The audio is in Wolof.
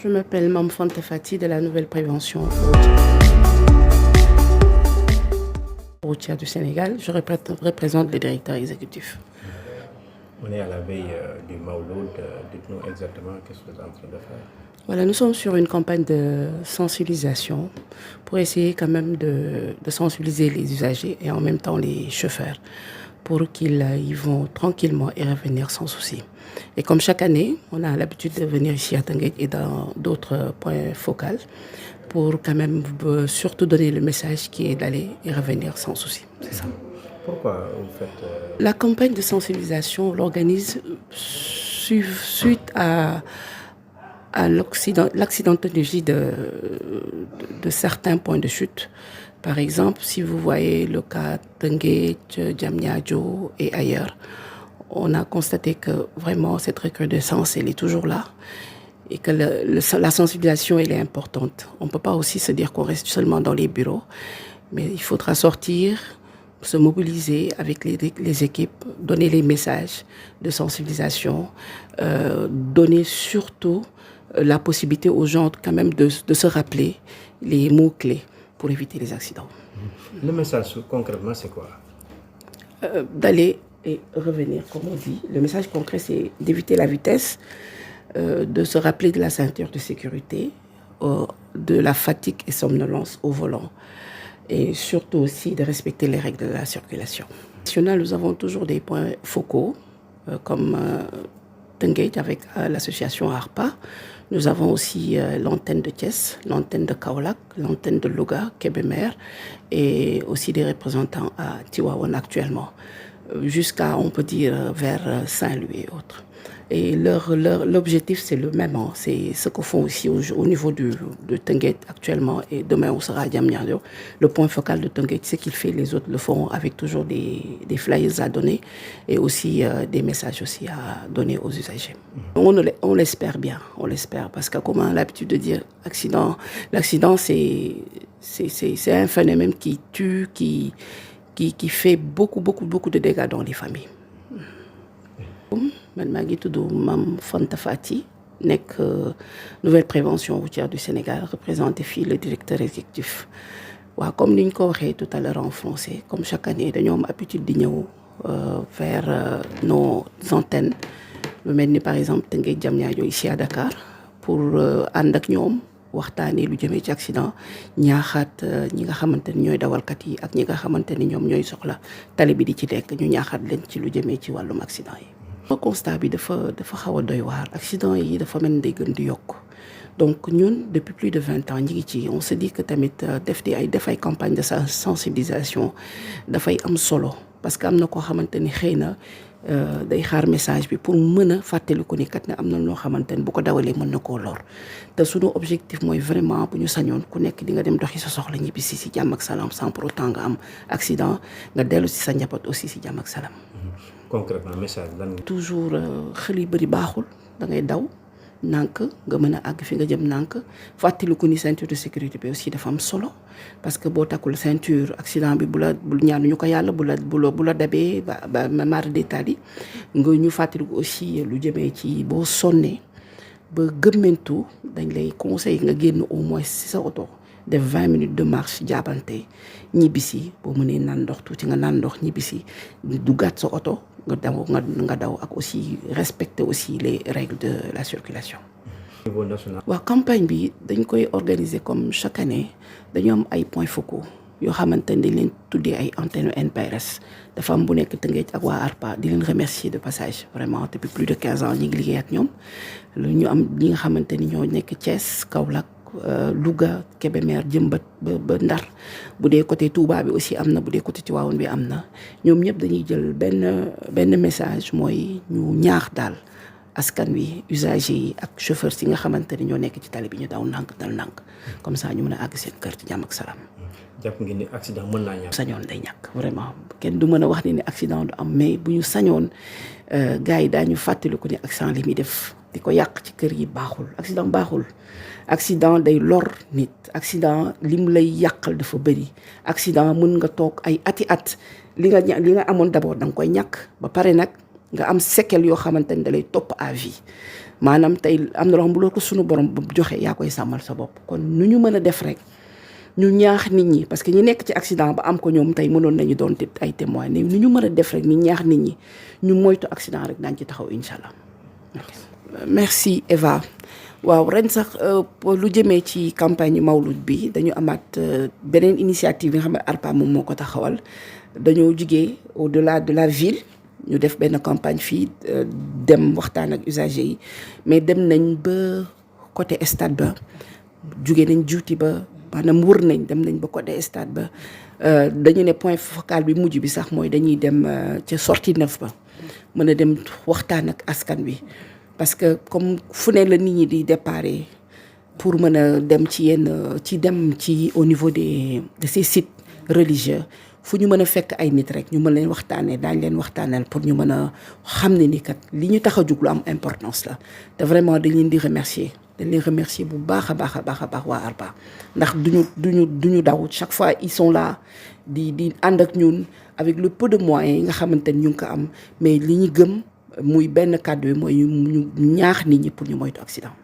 Je m'appelle Mam Fanta Fati de la Nouvelle Prévention routière du Sénégal. Je représente le directeur exécutif. On est à la veille du Mawlud. Dites-nous exactement qu'est-ce que vous êtes en train de faire. Voilà, nous sommes sur une campagne de sensibilisation pour essayer quand même de sensibiliser les usagers et en même temps les chauffeurs pour qu'ils y vont tranquillement et revenir sans souci. Et comme chaque année, on a l'habitude de venir ici à Tëngéej et dans d'autres points focaux pour quand même surtout donner le message qui est d'aller et revenir sans souci. C'est ça. Pourquoi vous faites... La campagne de sensibilisation, on l'organise suite à l'accidentologie de certains points de chute. Par exemple, si vous voyez le cas Tëngéej, Diamniadio et ailleurs, on a constaté que vraiment cette recrudescence, elle est toujours là et que la sensibilisation, elle est importante. On ne peut pas aussi se dire qu'on reste seulement dans les bureaux, mais il faudra sortir, se mobiliser avec les équipes, donner les messages de sensibilisation, donner surtout la possibilité aux gens quand même de se rappeler les mots-clés pour éviter les accidents. Le message concrètement, c'est quoi? D'aller et revenir, comme on dit. Le message concret, c'est d'éviter la vitesse, de se rappeler de la ceinture de sécurité, de la fatigue et somnolence au volant. Et surtout aussi de respecter les règles de la circulation. Nous avons toujours des points focaux, comme Tëngéej avec l'association ARPA. Nous avons aussi l'antenne de Thiès, l'antenne de Kaolack, l'antenne de Louga, Kébémer, et aussi des représentants à Tivaouane actuellement, jusqu'à, on peut dire, vers Saint-Louis et autres. Et l'objectif, c'est le même. C'est ce qu'on fait aussi au niveau de Tëngéej actuellement. Et demain, on sera à Diamniadio. Le point focal de Tëngéej, c'est qu'il fait, les autres le font avec toujours des flyers à donner et aussi des messages aussi à donner aux usagers. On l'espère bien, on l'espère. Parce que comme on a l'habitude de dire, l'accident, c'est un phénomène qui tue, qui fait beaucoup de dégâts dans les familles. Man maa ngi tudd Mam Fanta Fati nekk Nouvelle Prévention routière du Sénégal représenté fii le directeur exécutif. Waaw comme ni ñu ko waxee tout à l'heure en français, comme chaque année dañoo am habitude di ñëw vers nos antennes lu mel ni par exemple Tëngéej Diamniadio ici à Dakar pour ànd ak ñoom waxtaanee lu jëmee ci accident ñaaxaat ñi nga xamante ni ñooy dawalkat yi ak ñi nga xamante ni ñoom ñooy soxla tali bi di ci nekk ñu ñaaxaat leen ci lu jëmee ci wàllum accident yi. Constat bi dafa xaw a doy waar accident yi dafa mel ni day gën di yokk donc ñun depuis plus de 20 ans ñi ngi ci on se dit que tamit def ay campagne de sensibilisation dafay am solo parce que am na koo xamante ni xëy na day xaar message bi pour mën a fàttaliku ni kat ne am na loo xamante ni bu ko dawalee mën na koo lor te suñu objectif mooy vraiment bu ñu sañoon ku nekk di nga dem doxi sa soxla ñibbisi si jàmm ak salaam sans pour autant nga am accident nga dellu si sa njaboot aussi si jàmm ak salaam. Concrètement message lan. toujours xel yu bëri baaxul da ngay daw nànk nga mën a àgg fi nga jëm nànk fàttaliku ni ceinture de sécurité bi aussi dafa am solo parce que boo takkul ceinture accident bi bu ñaanuñu ko yàlla bu la dabee ba mara détail yi nga ñu fàttaliku aussi lu jëmee ci boo sonnee ba gëmmentu dañ lay conseil nga génn au moins si sa oto def 20 minutes de marche jaabante ñibbisi boo mënee naan ndox tuuti nga naan ndox ñibbisi duggaat sa oto nga daw ak aussi respecter aussi les règles de la circulation. Niveau national. waaw campagne bi dañ koy organiser comme chaque année dañu am ay points focaux yoo xamante ne dañ leen tuddee ay antennes NPRS dafa am bu nekk Tëngéej ak waa ARPA di leen remercier de passage vraiment depuis plus de 15 ans ñu ngi liggéey ak ñoom lu ñu am ñi nga xamante ni ñoo nekk Thiès Kaolack Louga Kébémer jëmbat ba Ndar bu dee côté Touba bi aussi am na bu dee côté Tivaouane bi am na ñoom ñëpp dañuy jël benn message mooy ñu ñaax daal askan wi usagers yi ak chauffeurs yi nga xamante ni ñoo nekk ci tali bi ñu daw ndànk dal ndànk comme ça ñu mën a àgg seen kër ci jàmm ak salaam. jàpp ngeen ni accident mën naa ñàkk. sañoon day ñàkk vraiment kenn du mën a wax ni accident du am mais bu ñu sañoon gars yi daañu fàttaliku ni accident li muy def di ko yàq ci kër yi baaxul accident baaxul. accident day lor nit accident lim lay yàqal dafa bëri accident mën nga toog ay ati at li nga amoon d'abord da nga koy ñàkk ba pare nag nga am séquelles yoo xamante ni da lay topp à vie maanaam tey am na loo xam bu loolu ko sunu borom bu joxe yaa koy sàmmal sa bopp kon nu ñu mën a def rek ñu ñaax nit ñi parce que ñi nekk ci accident ba am ko ñoom tey mënoon nañu doon ay témoins ni ñu mën a def rek ni ñaax nit ñi ñu moytu accident rek daañu ci taxaw incha allah. merci Eva waaw ren sax lu jëmee ci campagne Mawlud bi dañu amaat beneen initiative bi nga xam ne ARPA moom moo ko taxawal dañoo jugee au-delà de la ville ñu def benn campagne fii dem waxtaan ak usagers yi mais dem nañ ba côté stade ba jugee nañ juuti ba maanaam wër nañ dem nañ ba côté stade ba dañu ne point focal bi mujj bi sax mooy dañuy dem ca sortie neuf ba mën a dem waxtaan ak askan wi parce que comme fu ne la nit ñi di déparé pour mën a dem ci dem ci au niveau de ces sites religieux fu ñu mën a fekk ay nit rek ñu mën leen waxtaanee daañ leen waxtaaneel pour ñu mën a xam ne ni kat li ñu tax a jug lu am importance la te vraiment dañ leen di remercier bu baax a baax waa ARPA ndax duñu daw chaque fois ils sont là di ànd ak ñun avec le peu de moyens yi nga xamante ni ñu ngi ko am mais li ñu gëm muy benn kàddu yi mooy ñu ñaax nit ñi pour ñu moytu accident.